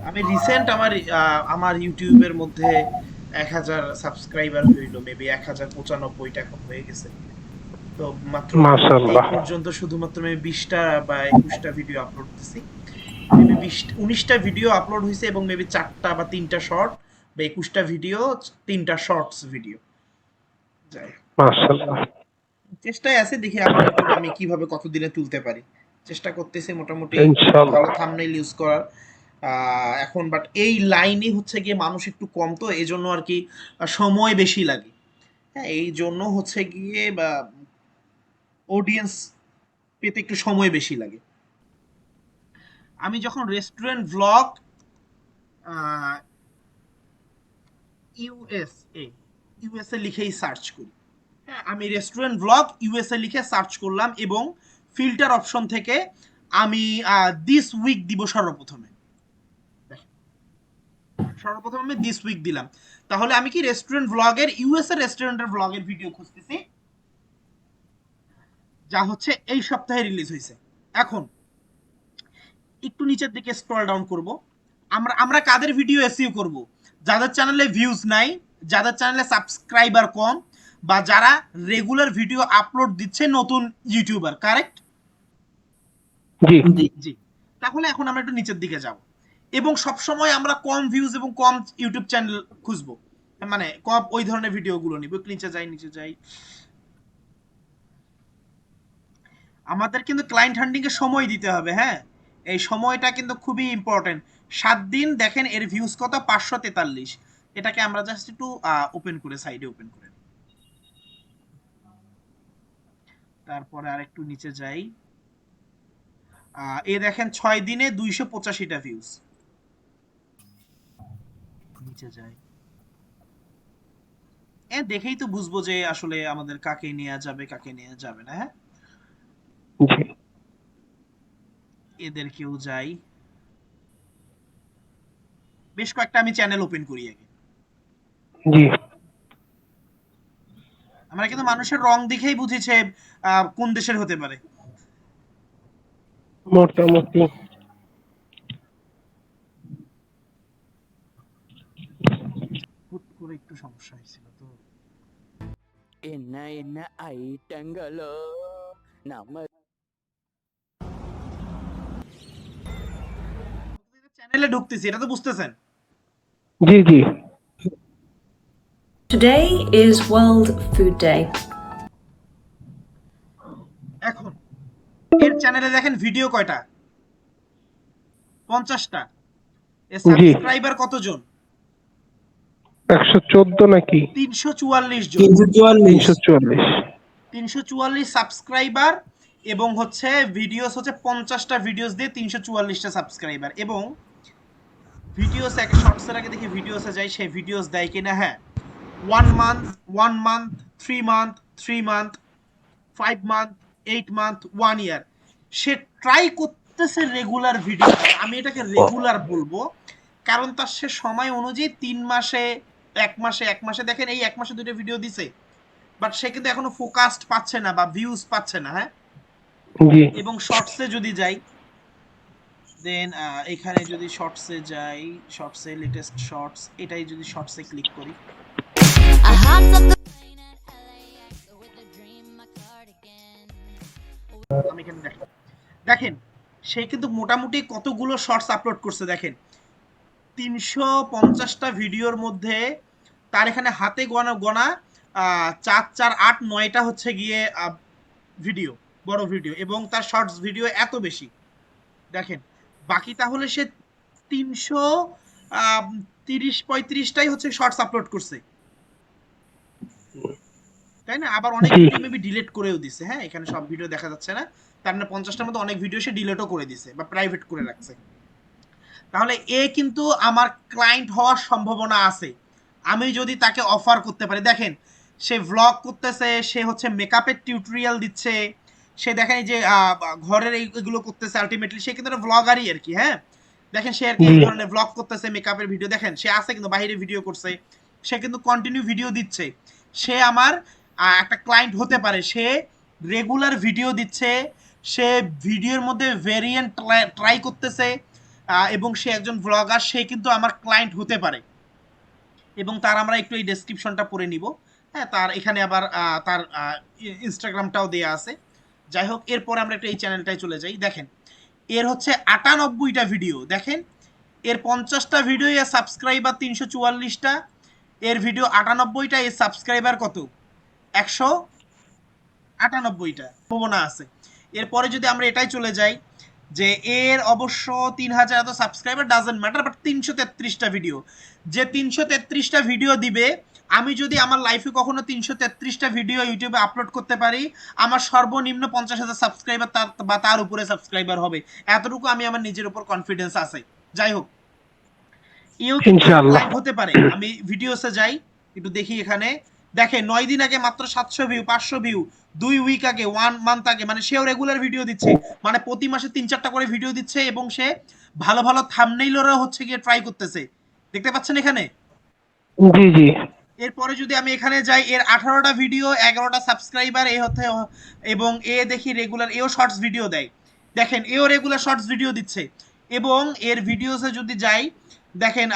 আমি রিসেন্ট আমার ইউটিউবের মধ্যে 1,000 সাবস্ক্রাইবার হইলো, মেবি 1,095টা এখন হয়ে গেছে। তো মাত্র এই মাশাআল্লাহ। পর্যন্ত শুধুমাত্র আমি 20টা বা 21টা ভিডিও আপলোড দিছি। মেবি 19টা ভিডিও আপলোড হয়েছে এবং মেবি 4টা বা 3টা শর্ট, বা 21টা ভিডিও, 3টা শর্টস ভিডিও। যাই হোক, মাশাআল্লাহ। চেষ্টায় আছে, দেখি আবার আমি কিভাবে কতদিনে তুলতে পারি। চেষ্টা করতেছি মোটামুটি ভালো ইনশাআল্লাহ। থাম্বনেইল ইউজ করার। এখন বাট এই লাইনে হচ্ছে গিয়ে মানুষ একটু কম, তো এই জন্য আর কি সময় বেশি লাগে। হ্যাঁ, এই জন্য হচ্ছে গিয়ে বা অডিয়েন্স পেতে একটু সময় বেশি লাগে। আমি যখন রেস্টুরেন্ট ভ্লগ ইউএসএ ইউএসএ লিখেই সার্চ করি, হ্যাঁ আমি রেস্টুরেন্ট ভ্লগ ইউএসএ লিখে সার্চ করলাম এবং ফিল্টার অপশন থেকে আমি দিস উইক দিব সর্বপ্রথমে। দেখেন, সর্বপ্রথম আমি দিস উইক দিলাম, তাহলে আমি কি রেস্টুরেন্ট ভ্লগের ইউএসএ রেস্টুরেন্টের ভ্লগের ভিডিও খুঁজতেছি, যা হচ্ছে এই সপ্তাহে রিলিজ হয়েছে। এখন একটু নিচের দিকে স্ক্রল ডাউন করব। আমরা আমরা কাদের ভিডিও এসইও করব? যাদের চ্যানেলে ভিউজ নাই, যাদের চ্যানেলে সাবস্ক্রাইবার কম, বা যারা রেগুলার ভিডিও আপলোড দিচ্ছে, নতুন ইউটিউবার, কারেক্ট? জি। জি। তাহলে এখন আমরা একটু নিচের দিকে যাব এবং সব সময় আমরা কম ভিউজ এবং কম ইউটিউব চ্যানেল খুঁজবো, মানে কম ওই ধরনের ভিডিওগুলো নিব। একটু নিচে যাই, নিচে যাই। আমাদের কিন্তু ক্লায়েন্ট হান্টিং এর সময় দিতে হবে, হ্যাঁ, এই সময়টা কিন্তু খুবই ইম্পর্টেন্ট। 7 দিন দেখেন, এর ভিউজ কত? 543। এটাকে আমরা জাস্ট একটু ওপেন করে, সাইডে ওপেন করে নিই। তারপরে আর একটু নিচে যাই। এ দেখেন 6 দিনে 285টা ভিউজ। নিচে যাই, এ দেখেই তো বুঝবো যে আসলে আমাদের কাকে নেওয়া যাবে, কাকে নেওয়া যাবে না। হ্যাঁ, জি। এদেরকেও যাই। বেশ কয়েকটা আমি চ্যানেল ওপেন করি আগে। জি। আমরা কিন্তু মানুষের রং দেখেই বুঝেছে কোন দেশের হতে পারে। মোটামুটি। হুট করে একটু সমস্যা হয়েছিল তো। Ina ina ay tanggalo na চ্যানেলে ঢুকতেছি, এটা তো বুঝতেছেন। জি। জি। Today is World Food Day. এখন এর চ্যানেলে দেখেন ভিডিও কয়টা? 50টা। এর জি। সাবস্ক্রাইবার কতজন? 114 নাকি? 344 জন। 344। 344। 344 সাবস্ক্রাইবার, এবং হচ্ছে ভিডিওস হচ্ছে 50টা ভিডিওস দিয়ে 344টা সাবস্ক্রাইবার। এবং ভিডিওস এক শর্টসের আগে দেখি ভিডিওসে যাই, সেই ভিডিওস দেয় কিনা। হ্যাঁ, 1 month, 1 month, 3 month, 3 month, 5 month, 8 month, 1 ইয়ার। সে ট্রাই করতেছে রেগুলার ভিডিও। আমি এটাকে রেগুলার বলবো, কারণ তার সে সময় অনুযায়ী 3 মাসে, 1 মাসে, 1 মাসে দেখেন এই 1 মাসে 2টা ভিডিও দিছে, বাট সে কিন্তু এখনো ফোকাসড পাচ্ছে না বা ভিউজ পাচ্ছে না। হ্যাঁ, জি। এবং শর্টসে যদি যাই, দেন এখানে যদি শর্টসে যাই, শর্টসে লেটেস্ট শর্টস, এটাই যদি শর্টসে ক্লিক করি, I hopped off the plane at LAX with a dream, my cardigan. আমি এখানে দেখেন সে কিন্তু মোটামুটি কতগুলো শর্টস আপলোড করছে দেখেন। 350টা ভিডিওর মধ্যে তার এখানে হাতে গোনা গোনা 4, 4, 8, 9টা হচ্ছে গিয়ে ভিডিও, বড় ভিডিও, এবং তার শর্টস ভিডিও এত বেশি। দেখেন, বাকি তাহলে সে 330-35টাই হচ্ছে শর্টস আপলোড করছে, তাই না? আবার অনেক জি। ভিডিও মেবি ডিলিট করেও দিছে। হ্যাঁ, এখানে সব ভিডিও দেখা যাচ্ছে না, তার মানে 50টার মধ্যে অনেক ভিডিও সে ডিলিটও করে দিছে বা প্রাইভেট করে রাখছে। তাহলে এ কিন্তু আমার ক্লায়েন্ট হওয়ার সম্ভাবনা আছে, আমি যদি তাকে অফার করতে পারি। দেখেন, সে ভ্লগ করতেছে, সে হচ্ছে মেকআপের টিউটোরিয়াল দিচ্ছে, সে দেখেন এই যে ঘরের এইগুলো করতেছে, আলটিমেটলি সে কিন্তু একটা ভ্লগারই আর কি। হ্যাঁ, দেখেন সে আর কি জি। এই ধরনের ভ্লগ করতেছে, মেকআপের ভিডিও, দেখেন সে আছে কিন্তু বাইরে ভিডিও করছে, সে কিন্তু কন্টিনিউ ভিডিও দিচ্ছে। সে আমার একটা ক্লায়েন্ট হতে পারে, সে রেগুলার ভিডিও দিচ্ছে, সে ভিডিওর মধ্যে ভেরিয়েন্ট ট্রাই করতেছে, এবং সে একজন ব্লগার, সে কিন্তু আমার ক্লায়েন্ট হতে পারে। এবং তার আমরা একটু এই ডেসক্রিপশনটা পড়ে নিব। হ্যাঁ, তার এখানে আবার তার ইনস্টাগ্রামটাও দেয়া আছে। যাই হোক, এরপরে আমরা একটু এই চ্যানেলটায় চলে যাই। দেখেন, এর হচ্ছে 98টা ভিডিও। দেখেন, এর 50টা ভিডিও, এর সাবস্ক্রাইবার 344টা, এর ভিডিও 98টা, এর সাবস্ক্রাইবার কত? 198টা সম্ভাবনা আছে। এরপরে যদি আমরা এটাই চলে যাই যে এর অবশ্য 3000 এত সাবস্ক্রাইবার ডাজন্ট ম্যাটার, বাট 333টা ভিডিও, যে 333টা ভিডিও দিবে, আমি যদি আমার লাইফে কখনো 333টা ভিডিও ইউটিউবে আপলোড করতে পারি, আমার সর্বনিম্ন 50,000 সাবস্ক্রাইবার বা তার উপরে সাবস্ক্রাইবার হবে। এতটুকু আমি আমার নিজের উপর কনফিডেন্স আছে। যাই হোক, এও কিন্তু ইনশাআল্লাহ। ক্লায়েন্ট হতে পারে। আমি ভিডিওসে যাই, একটু দেখি। এখানে দেখে 9 দিন আগে মাত্র 700 ভিউ, 500 ভিউ, 2 উইক আগে, 1 মান্থ আগে, মানে সেও রেগুলার ভিডিও দিচ্ছে, মানে প্রতি মাসে 3-4টা করে ভিডিও দিচ্ছে, এবং সে ভালো ভালো থাম্বনেইলও হচ্ছে গিয়ে ট্রাই করতেছে। দেখতে পাচ্ছেন এখানে? জি জি। এরপরে যদি আমি এখানে যাই, এর 18টা ভিডিও, 11টা সাবস্ক্রাইবার, এ হতে, এবং এ দেখি রেগুলার এও শর্টস ভিডিও দেয়। দেখেন, এও রেগুলার শর্টস ভিডিও দিচ্ছে। এবং এর ভিডিওসে যদি যাই, দেখেন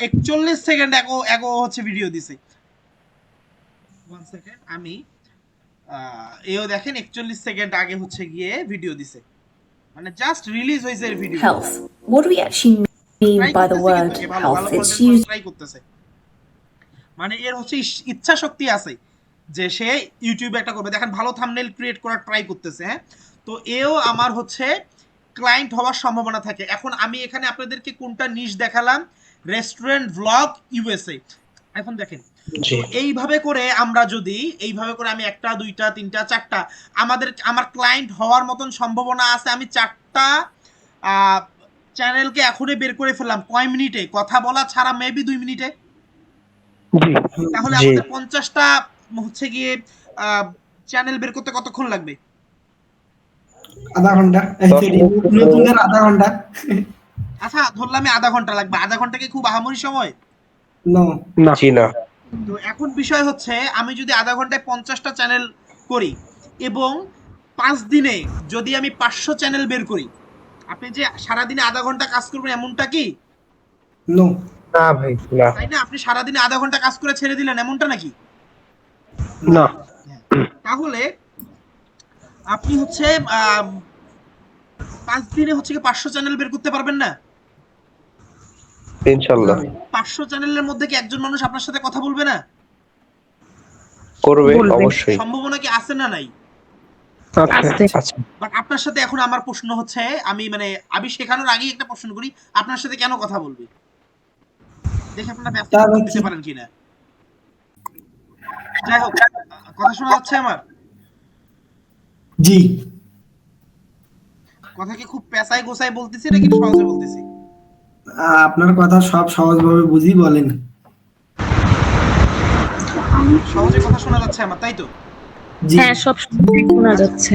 41 সেকেন্ড এগো এগো হচ্ছে ভিডিও দিছে। 1 সেকেন্ড, আমি এও দেখেন 41 সেকেন্ড আগে হচ্ছে গিয়ে ভিডিও দিছে, মানে জাস্ট রিলিজ হয়েছে এর video. Health. What do we actually mean try by the করতেছে কিন্তু, word এ ভালো ভালো health? It's content used try করতেছে, মানে এর হচ্ছে ইচ্ছা শক্তি আছে যে সে ইউটিউবে একটা করবে। দেখেন, ভালো থাম্বনেল ক্রিয়েট করার ট্রাই করতেছে। হ্যাঁ, তো এও আমার হচ্ছে ক্লায়েন্ট হওয়ার সম্ভাবনা থাকে। এখন আমি এখানে আপনাদেরকে কোনটা নিশ দেখালাম, রেস্টুরেন্ট ভ্লগ ইউএসএ। এখন দেখেন, তো এইভাবে করে আমরা যদি এইভাবে করে আমি 1টা 2টা 3টা 4টা, আমার ক্লায়েন্ট হওয়ার মতন সম্ভাবনা আছে। আমি 4টা চ্যানেলকে এখনই বের করে ফেললাম। কয় মিনিটে? কথা বলা ছাড়া মেবি 2 মিনিটে। জি তাহলে আমাদের 50টা হচ্ছে গিয়ে চ্যানেল বের করতে কতক্ষণ লাগবে? আধা ঘন্টা। নতুনদের আধা ঘন্টা। আচ্ছা, ধরলাম আধা ঘন্টা লাগবে। আধা ঘন্টা কি খুব আহামরি সময়? নো। না। তো এখন বিষয় হচ্ছে, আমি যদি আধা ঘন্টায় 50টা চ্যানেল করি, এবং 5 দিনে যদি আমি 500 চ্যানেল বের করি, আপনি যে সারাদিনে আধা ঘন্টা কাজ করবেন এমনটা কি? নো। না ভাই, না। তাই না? আপনি সারাদিনে আধা ঘন্টা কাজ করে ছেড়ে দিলেন, এমনটা নাকি? না। তাহলে আপনি হচ্ছে 5 দিনে হচ্ছে কি 500 চ্যানেল বের করতে পারবেন না? ইনশাআল্লাহ 500 চ্যানেলের মধ্যে কি একজন মানুষ আপনার সাথে কথা বলবে না? করবে, অবশ্যই সম্ভাবনা কি আছে না নাই? আছে। বাট আপনার সাথে এখন আমার প্রশ্ন হচ্ছে, আমি শেখানোর আগেই একটা প্রশ্ন করি, আপনার সাথে কেন কথা বলবে? দেখে আপনারা ব্যস্ত দিতে পারেন কিনা। যাই হোক, কথা শোনা যাচ্ছে আমার? জি। কথা কি খুব পেঁচাই গোছাই বলতেছি নাকি সহজে বলতেছি? আপনার কথা সব সহজভাবে বুঝি, বলেন। সহজে কথা শোনা যাচ্ছে আমার, তাই তো? জি। হ্যাঁ, সব শোনা যাচ্ছে।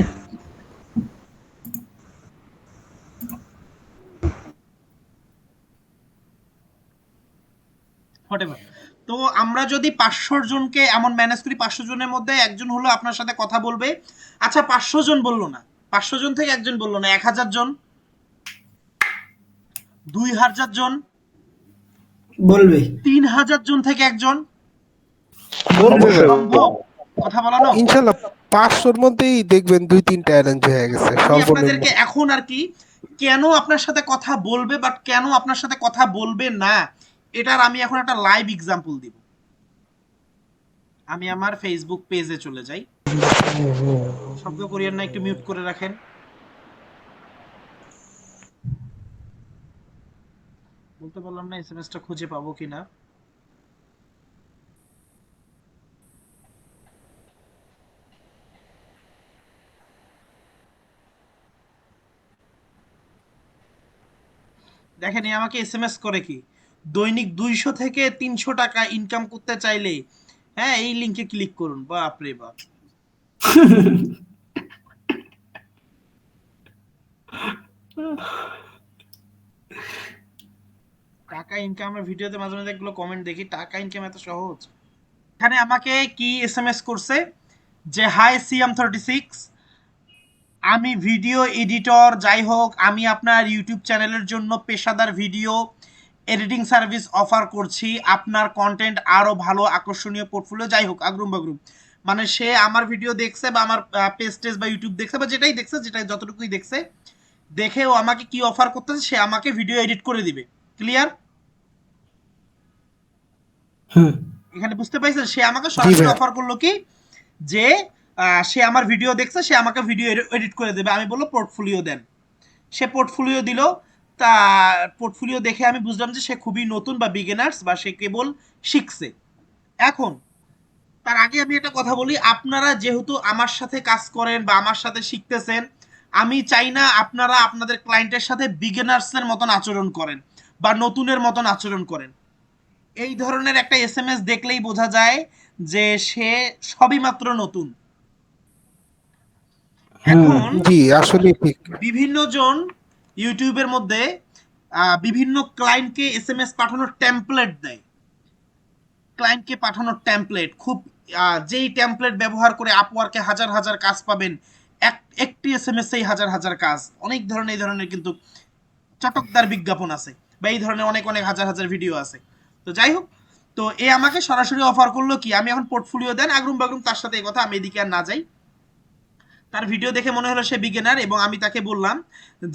হোয়াটএভার। তো আমরা যদি 500 জনকে এমন ম্যানেজ করি, 500 জনের মধ্যে একজন হলো আপনার সাথে কথা বলবে। আচ্ছা, 500 জন বললো না, 500 জন থেকে একজন বললো না, 1000 জন, 2000 জন, বলবে। 3000 জন থেকে একজন বলবে সম্ভব কথা বলানো? ইনশাল্লাহ 500-র মধ্যেই দেখবেন 2-3টা অ্যারেঞ্জ হয়ে গেছে আমি সর্বনিম্ন। আপনাদেরকে এখন আর কি কেন আপনার সাথে কথা বলবে, বাট কেন আপনার সাথে কথা বলবে না, এটার আমি এখন একটা লাইভ এক্সাম্পল দিব। আমি আমার ফেসবুক পেজে চলে যাই। শব্দ করিয়েন না, একটু মিউট করে রাখেন। বলতে পারলাম না এসএমএসটা খুঁজে পাবো কিনা। দেখেন, এ আমাকে এসএমএস করে কি, দৈনিক 200 থেকে 300 টাকা ইনকাম করতে চাইলে হ্যাঁ এই লিংকে ক্লিক করুন। বাপ রে বাপ। টাকা ইনকামের ভিডিওতে মাঝে মাঝে এগুলো কমেন্ট দেখি, টাকা ইনকাম এত সহজ? এখানে আমাকে কি এসএমএস করছে যে হাই সিএম 36, আমি ভিডিও এডিটর, যাই হোক আমি আপনার ইউটিউব চ্যানেলের জন্য পেশাদার ভিডিও এডিটিং সার্ভিস অফার করছি। আপনার কন্টেন্ট আরও ভালো আকর্ষণীয় পোর্টফোলিও, যাই হোক আগরুম বাগরুম, মানে সে আমার ভিডিও দেখছে বা আমার পেজ টেজ বা ইউটিউব দেখছে বা যেটাই দেখছে, যেটা যতটুকুই দেখছে, দেখে ও আমাকে কি অফার করতেছে, সে আমাকে ভিডিও এডিট করে দিবে। ক্লিয়ার? হুম এখানে বুঝতে পাইছেন? সে আমাকে জি সরাসরি ভাইয়া। অফার করলো কি যে সে আমার ভিডিও দেখছে, সে আমাকে ভিডিও এডিট করে দেবে। আমি বললো পোর্টফোলিও দেন, সে পোর্টফোলিও দিল। তা পোর্টফোলিও দেখে আমি বুঝলাম যে সে খুবই নতুন বা বিগিনার্স বা সে কেবল শিখছে। এখন তার আগে আমি একটা কথা বলি, আপনারা যেহেতু আমার সাথে কাজ করেন বা আমার সাথে শিখতেছেন, আমি চাই না আপনারা আপনাদের ক্লায়েন্টের সাথে বিগিনার্সের মতন আচরণ করেন বা নতুনের মতন আচরণ করেন। এই ধরনের একটা এসএমএস দেখলেই বোঝা যায় যে সে সবই মাত্র নতুন। হুম এখন জি আসলে ঠিক। বিভিন্ন জন ইউটিউবের মধ্যে বিভিন্ন ক্লায়েন্টকে এসএমএস পাঠানোর টেমপ্লেট দেয়। ক্লায়েন্টকে পাঠানোর টেমপ্লেট খুব যেই টেমপ্লেট ব্যবহার করে আপওয়ার্কে হাজার হাজার কাজ পাবেন, একটি এসএমএস এই হাজার হাজার কাজ। অনেক ধরনের এই ধরনের কিন্তু চটকদার বিজ্ঞাপন আছে বা এই ধরনের অনেক অনেক হাজার হাজার ভিডিও আছে। তো যাই হোক, তো এ আমাকে সরাসরি অফার করলো কি, আমি এখন পোর্টফোলিও দেন আগরুম বাগরুম, তার সাথে এই কথা, আমি এদিকে আর না যাই। তার ভিডিও দেখে মনে হলো সে বিগিনার এবং আমি তাকে বললাম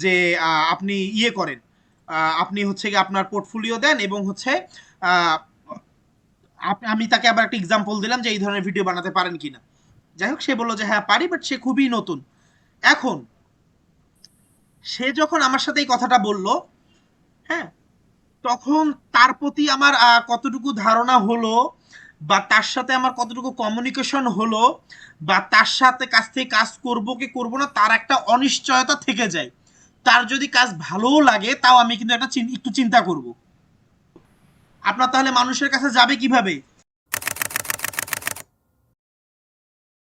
যে আপনি ইয়ে করেন, আপনি হচ্ছে কি আপনার পোর্টফোলিও দেন এবং হচ্ছে আহ, আমি তাকে আবার একটা এক্সাম্পল দিলাম যে এই ধরনের ভিডিও বানাতে পারেন কিনা। যাই হোক, সে বললো যে হ্যাঁ পারি, বাট সে খুবই নতুন। এখন সে যখন আমার সাথে এই কথাটা বললো, হ্যাঁ, তখন তার প্রতি আমার কতটুকু ধারণা হলো বা তার সাথে আমার কতটুকু কমিউনিকেশন হলো বা তার সাথে কাছ থেকে কাজ করব কি করব না, তার একটা অনিশ্চয়তা থেকে যায়। তার যদি কাজ ভালোও লাগে তাও আমি কিন্তু একটা একটু চিন্তা করব। আপনার তাহলে মানুষের কাছে যাবে কিভাবে?